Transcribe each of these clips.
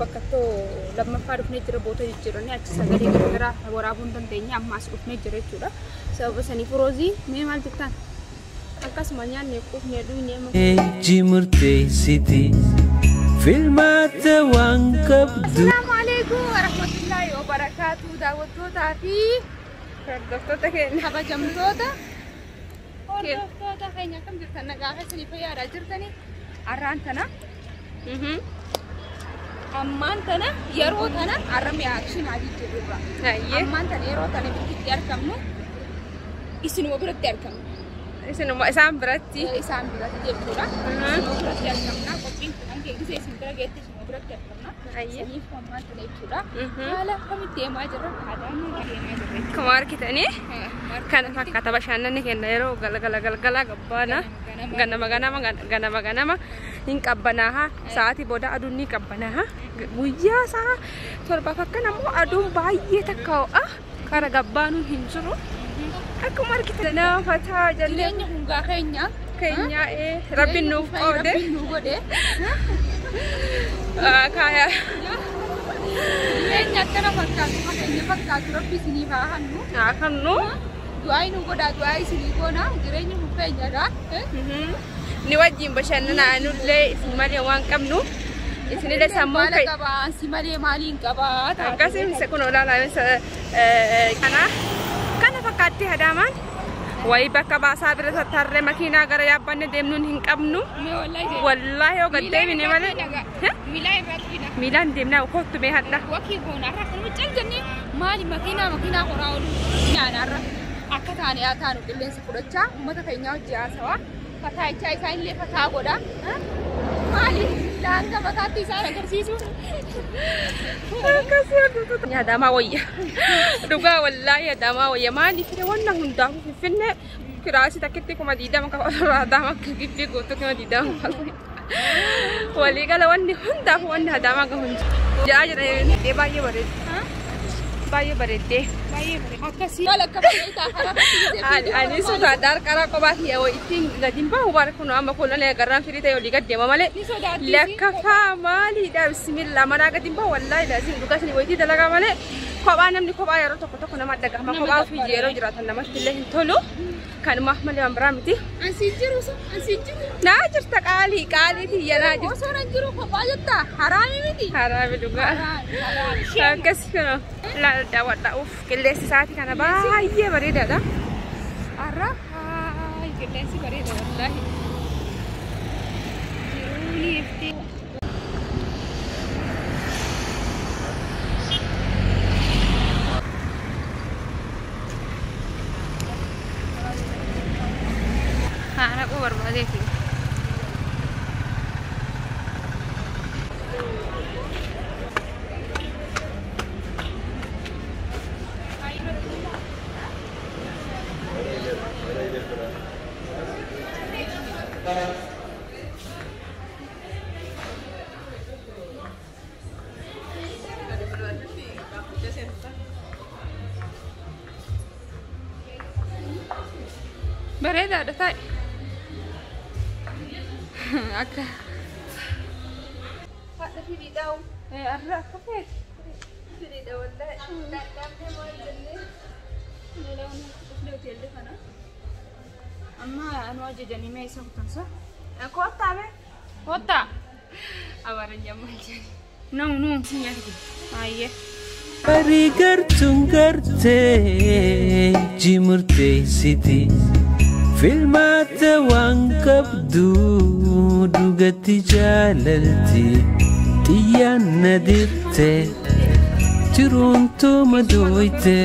بكتو لما فارق نجرا بوتا يجروني أجساد اللي كبرا ورابون تنتيني أم مسؤول نجرا جورا سبب سني فروزي مين مال تكتان أكاس مانيا نيكوف نيدوي نيم جمرتي سيتي فيلمات وانكبدو. السلام عليكم ورحمة الله وبركاته دعوتوتا في فردوتوتا كين هبا جمتوتا فردوتوتا كين كم جرتنا قاعدة سني فيا راجرتني أرانتنا أمان تنا يرو تنا أرمي أكشن عادي جبرا أمان تنا يرو تنا بيجي يركمنو إسنو مبرد يركم إسنو ما إسام براتي إسام براتي جبرا إسنو مبرد يركمنا كوبين تنا كيجي سيسم ترى جيتي إسنو مبرد يركمنا سني فما تنا يجبرا هلا كم تيما جرا هذا ما تيما جرا كمار كتاني كان كتاب بشانة كنا يرو gala gabbana ganama hin qabbanaha saati boda adun ni qabbanaha guyya sa torba fakkan ammo adun baay'ee takka kara gabbanu hin jiru akkuma argitana fata jalleenya hunga keenya rabbin nuuf qode kaya jalleenya kana fakkaatu rabbi sinii hannu duai nu goda duai sini kona jirenya mukanya da ni wajin bashanna anu le ismali wan kamnu isini le sammo kai kaba simali malin kaba kasim sekono la kana fakati hadaman wai bakka basa bira tarre makina gara yabanne demnun hin qabnu wallahi o gadde mine male milan demna ko to be hadda waki gona rakunu jaljanni mali makina qoraulu nyana ra akkataani ataanu qilleensa fudhachaa ummata keenyaa hojii haasawaa fataayichaa isaa illee fataa godha maali laanga mataatti isaan agarsiisu akkasii aduutu yaadamaa wayya dhugaa wallaahi yaadamaa wayya maali fide wannan hundaafu finfinne kiraasii takkitti kuma diidama kafaadama gibbii gootu kuma diidama walii gala wanni hundaafu wanni yaadamaa gahuun jaa jedhanii baay'ee bareedde akkasii wala kafaayita harabatti ani suuta dar kara qobaati yoo ittiin gadin baa war kuno amma kolone garran firite yoo ligaddeema malee lakkafa maaliidha bismillah mana gadin baa wallahi lazim dugasni wayti dalaga malee kophaa namni kophaa yeroo tokko nama dhagahama kophaa fi yeroo jiraatan namatti illee hin tolu kan mahmal yambara miti ansijiru naa jirta qaaliiti yana jirta osoo nan jiru kophaa jetta haraami miti haraami dhugaa akkasii kana la daawwadha uf qilleensi isaati kana baay'ee bareedaadha arra qilleensi bareeda wallahi jiruu ifti أنا أقول بربادتي بريدة ده تاي أكا هذا في داو أرى كفيت في داو ولا لا ما يجلي لو نشوف تيلي فنا أما أنا وجدني ما يسوي تنسى كوتا به كوتا أورا جمال جاني نو سيني أيه Parigar tungarte jimurte siti filmata wankabdu dugati jalalti tiyan nadirte tirunto madoite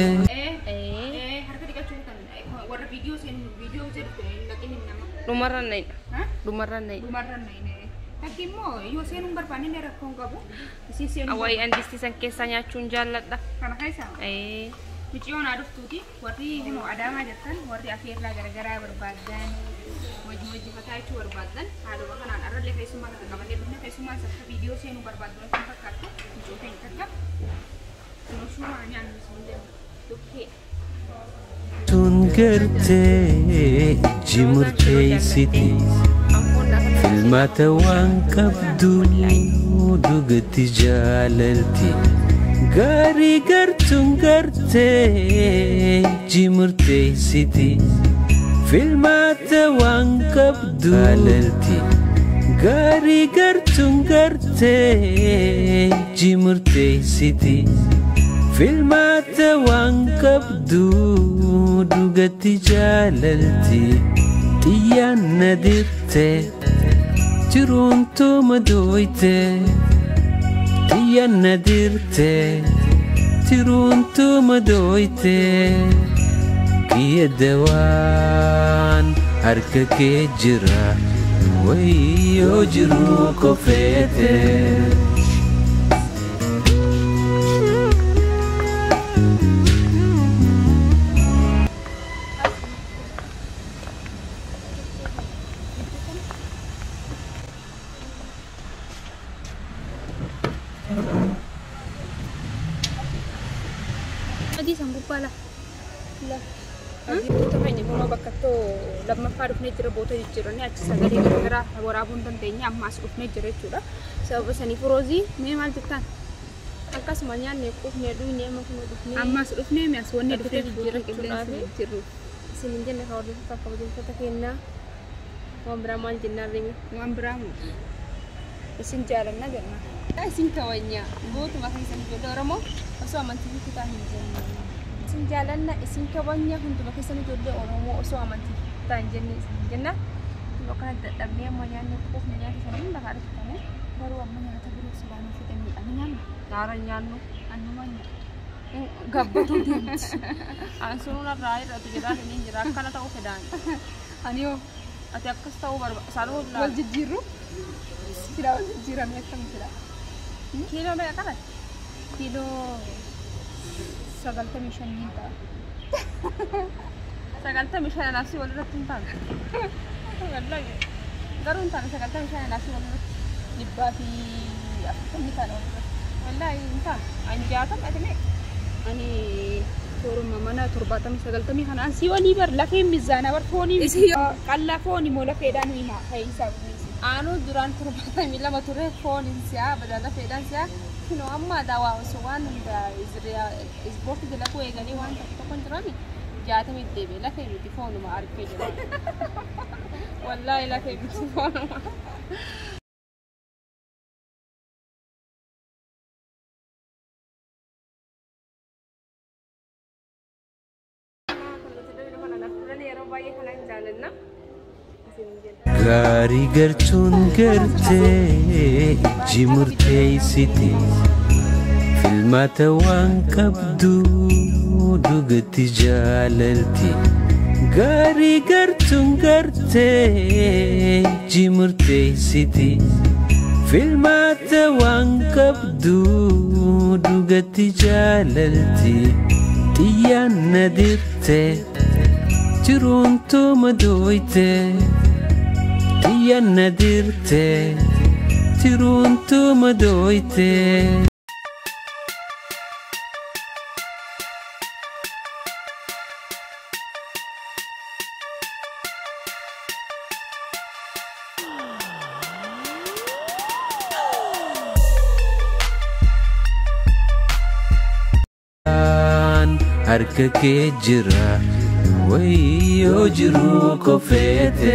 lumaran naik Takimo, yo saya number panen dari Kongo bu. Sisi awai andisti sangkesanya cunjalat dah. Karena kaisa. Michion ada studi, warti mau ada majatan, warti akhir lah gara-gara berbadan. Wajib pakai itu berbadan. Ada makanan ada lagi semua kata kamu dia punya semua satu video saya number berbadan tempat kartu. Coba yang tetap. Semua semuanya semuanya. Oke. Tungerte jimurte siti. filmaata waan qabdu dhugatti jaalalti gaarii gartuun gartee jimurteessiti filmaata waan qabdu jaalalti gaarii gartuun gartee jimurteessiti filmaata waan qabdu dhugatti jaalalti xiyyaan na dirte jiruun tuma dooyte xiyyaan na dirte jiruun tuma dooyte kiyya waan harka kee jira wayyoo jiruu kofeete Adi sanggup pala. Lah. Adi tu hanya kalau bakat tu lama faruq ni jera bota jera ni achi sagari gara warabun tantenya amma asuf ni jera jura. Sebab sani Furozi memang tekan. Angka semuanya ni kuf ni adu ni emang kena duf ni. Amma asuf ni memang suami duf ni jera jera. Seninja ni kalau duf tak kau jadi kita kena. Wambramal jennar ring. Wambramu. Isin jalan na jangan. Isin kawanya. Bot makan sani jodoh orang mau. Oso amanti kita hinjan. Isin jalan na isin kawanya untuk makan sani jodoh orang mau. Oso amanti kita hinjan ni hinjan na. Kalau kan tapi yang mana ni kuf ni yang sana ni dah ada kita ni. Baru amanya kata beri sebab ni kita ni aminan. Naranyan no. Anu mana? Gabbar tu dia. Ansur na rai ratu jera ni jera kan atau kedan. Anio. Ati aku tahu baru selalu wal jiru. Tidak jiran yang kami tidak. Kilo berapa kan? Kilo sagalta mission minta. Sagalta mission nasi walau tuntan. Walau ya. Garun tan sagalta mission nasi walau dibafi apa ni kan? Walau intan. Anjatan ada ni. Ani turun mana turbatam sagalta mission nasi walau ber laki mizana ber phone ni. Kalla phone ni mola kedan ni mah. Hai sab. Anu duran turbata mila mature phone insia badala fedan sia kino amma dawa usuwan da Israel sport de la kuega ni wan to kontroli jata mi debe la fe mi phone ma arke jara wallahi la fe mi phone ma gaarii gartuun gartee jimurteessiti filmaata waan qabdu dhugatti jaalalti gaarii gartuun gartee jimurteessiti filmaata waan qabdu dhugatti jaalalti xiyyaan na dirte jiruun tuma dooyte xiyyaan na dirte jiruun tuma dooyte harka kee jira wayyoo jiruu kofeete